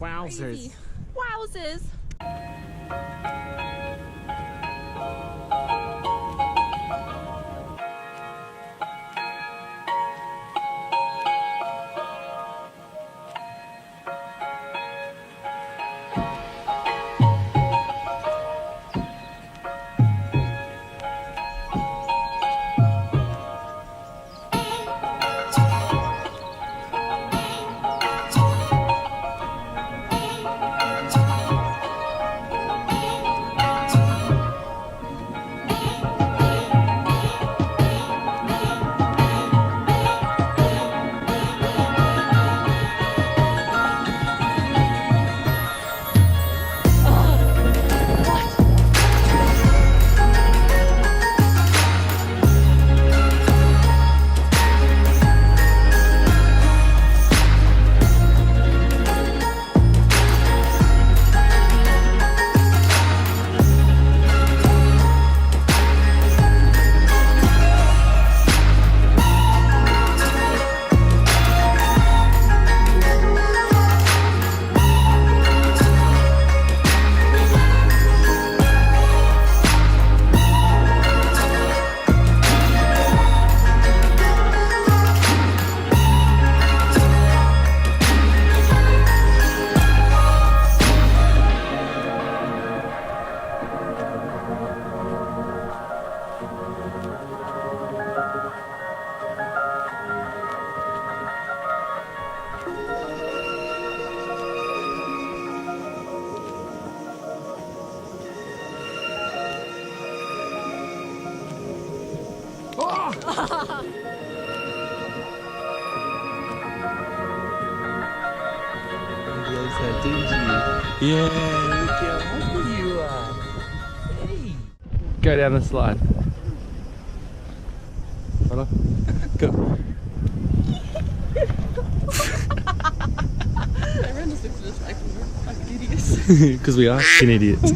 Wowzers. Crazy. Wowzers. Yeah, look how happy you are. Hey. Go down the slide. Hold on. Go. Everyone just looks at us like we're fucking idiots. Because we are fucking idiots.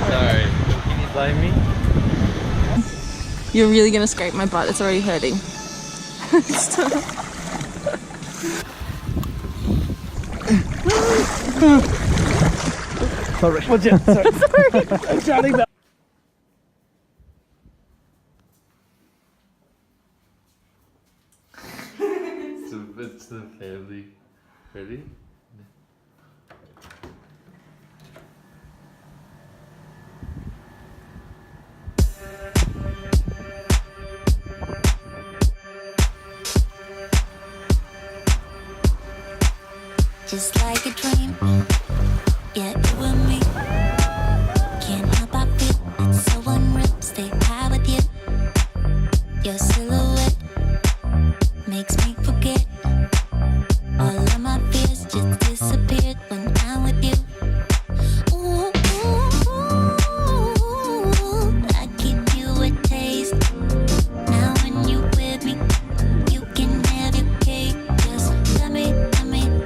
Sorry, can you blame me? You're really gonna scrape my butt. It's already hurting. Stop. Sorry. Watch it. Sorry. Sorry. I'm trying to. It's the family. Ready? Just like a dream, yeah, you and me. Can't help but feel it's so unreal. Stay high with you. Your silhouette makes me forget all of my fears. Just disappeared when I'm with you. Ooh, I give you a taste. Now when you with me, you can have your cake. Just let me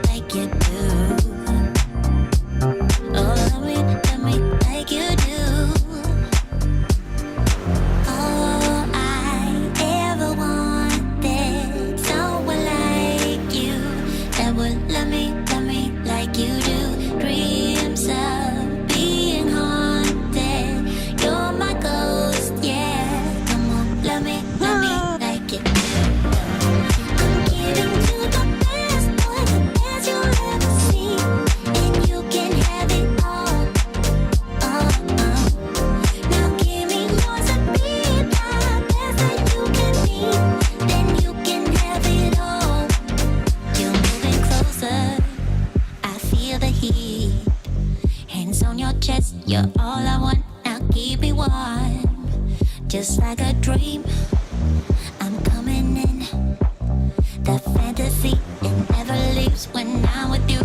like you do. Oh, let me like you do. All I ever wanted, someone like you that would love me like you do. Dreams of being haunted. You're my ghost, yeah. Come on, love me like you do. I'm giving you the best, boy, the best you'll ever see, and you can have it all. Now give me yours and be the best that you can be, then you can have it all. You're moving closer, I feel the heat. Hands on your chest, you're all I want. Now keep me warm, just like a dream. I'm coming in. The fantasy, it never leaves when I'm with you.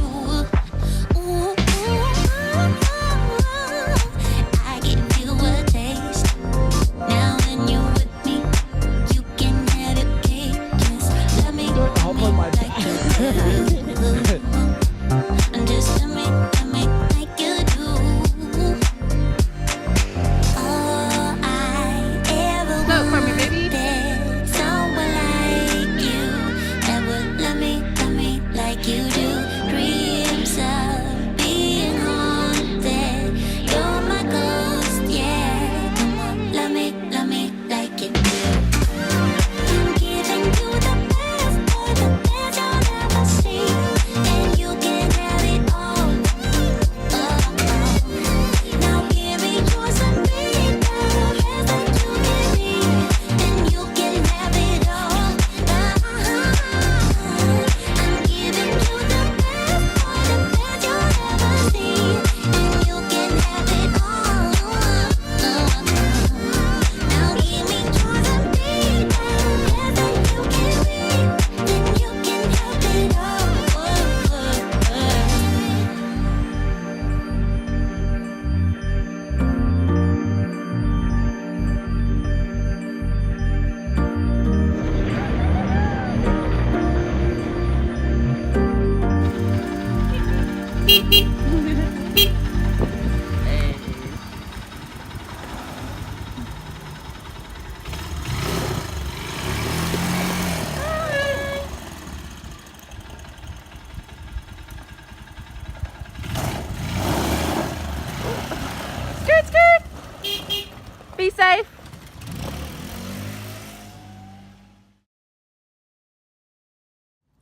Ooh, I give you a taste. Now when you're with me, you can have your cake. Just let me like you do. And just let me like you do. All I ever Vote for me, baby. wanted, someone like you that would love me like you do. Dream safe.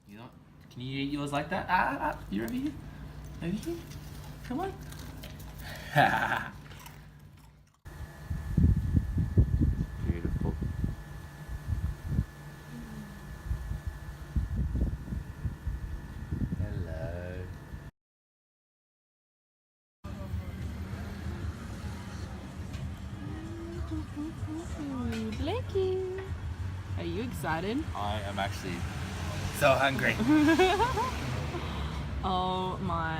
You know, can you eat yours like that? You over here? Over here? Come on. Beautiful. Hello. Blakey. Are you excited? I am actually so hungry. Oh my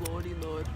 lordy lord.